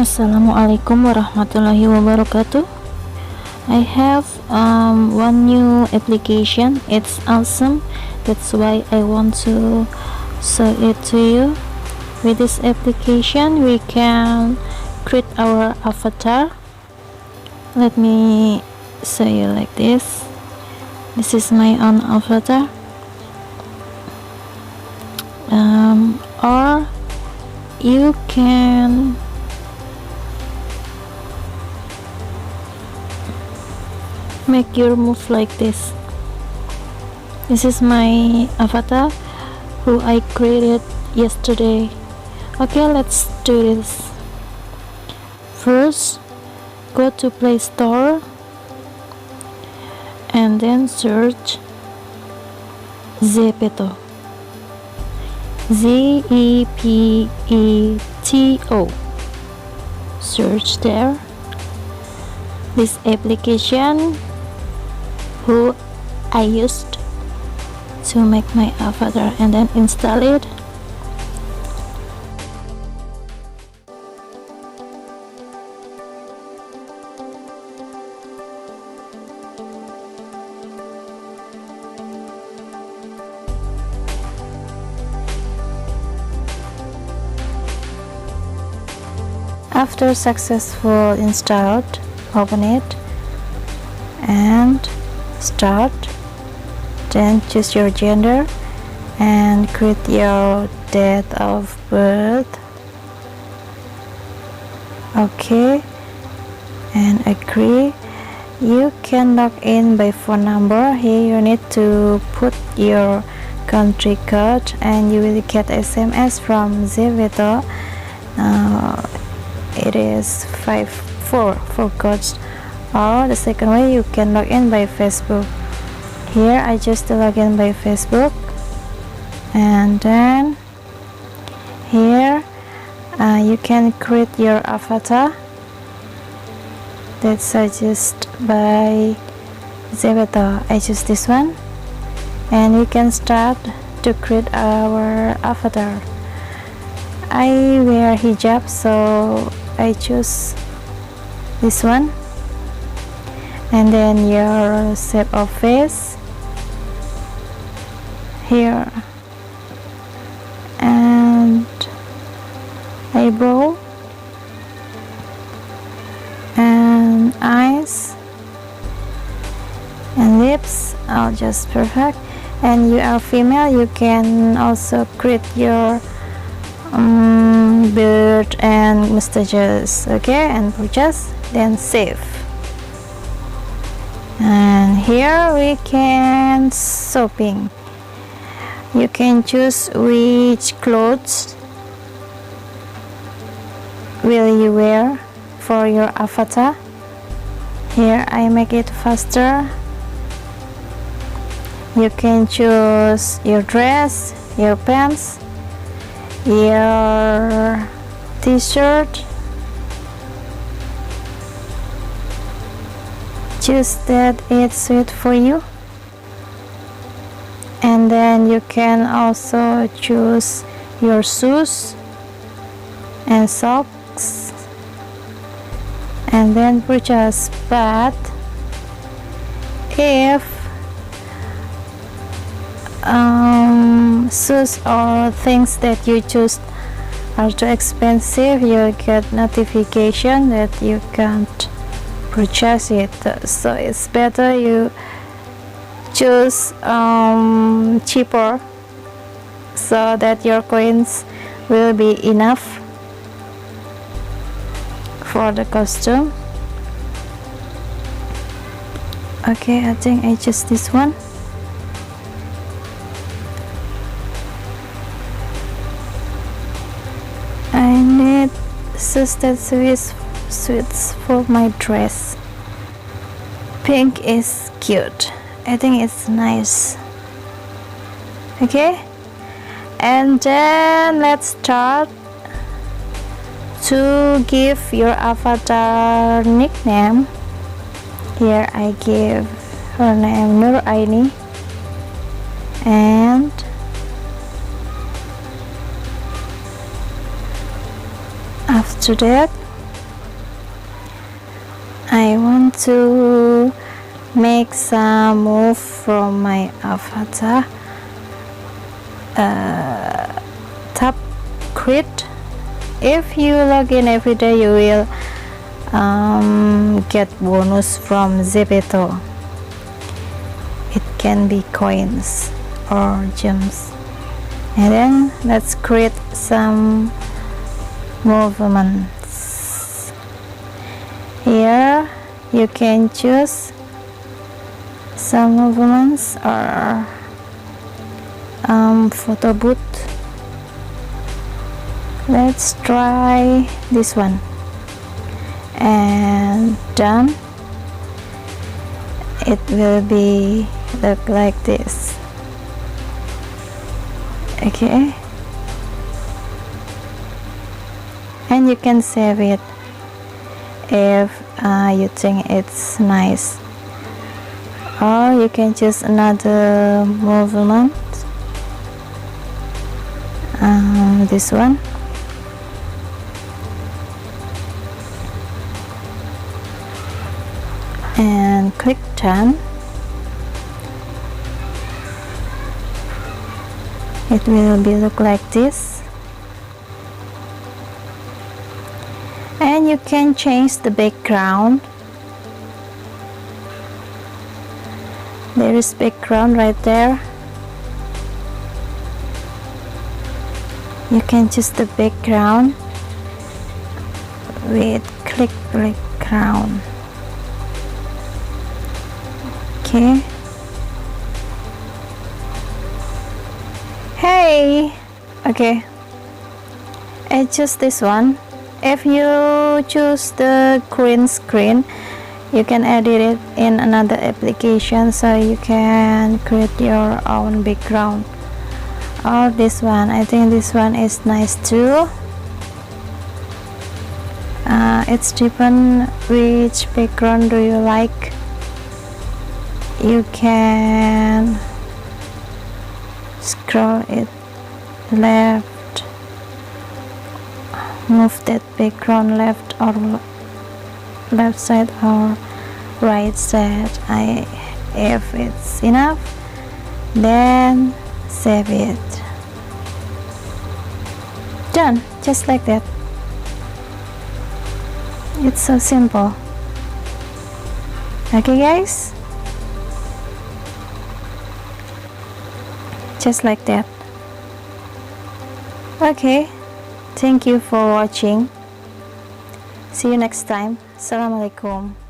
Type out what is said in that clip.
Assalamualaikum warahmatullahi wabarakatuh. I have one new application. It's awesome. That's why I want to show it to you. With this application, we can create our avatar. Let me show you like this. This is my own avatar. Or you can make your move like this. This is my avatar who I created yesterday. Okay, let's do this. First, go to Play Store and then search Zepeto. Zepeto. Search there. This application who I used to make my avatar, and then install it. After successful installed, open it and start. Then choose your gender and create your date of birth. Okay, and agree. You can log in by phone number. Here you need to put your country code and you will get SMS from Zepeto. It is 4 codes. Or the second way, you can log in by Facebook. Here I just log in by Facebook, and then here you can create your avatar. That's suggested by Zepeto. I choose this one, and we can start to create our avatar. I wear hijab, so I choose this one. And then your shape of face here, and eyebrow and eyes and lips are just perfect. And you are female, you can also create your beard and mustaches. Okay, and purchase, then save. And here we can shopping. You can choose which clothes will you wear for your avatar. Here I make it faster. You can choose your dress, your pants, your t-shirt. Choose that it's suit for you, and then you can also choose your shoes and socks and then purchase. But if shoes or things that you choose are too expensive, you get notification that you can't purchase it. So it's better you choose cheaper, so that your coins will be enough for the costume. Okay, I think I choose this one. I need assisted suits for my dress. Pink is cute. I think it's nice. Okay, and then let's start to give your avatar nickname. Here I give her name Nur Aini, and after that I want to make some move from my avatar. Tap create. If you log in every day, you will get bonus from Zepeto. It can be coins or gems. And then let's create some movements. Here you can choose some movements or photo booth. Let's try this one, and done. It will be look like this. Okay, and you can save it if you think it's nice, or you can choose another movement, this one. And click done. It will be look like this, and you can change the background. There is background right there. You can choose the background with click background. Okay. Hey, okay, I choose this one. If you choose the green screen, you can edit it in another application, so you can create your own background. Or this one, I think this one is nice too. It's depend which background do you like. You can scroll it left, move that background left or left side or right side. If it's enough, then save it. Done, just like that. It's so simple. Okay guys, just like that. Okay, thank you for watching. See you next time. Assalamualaikum.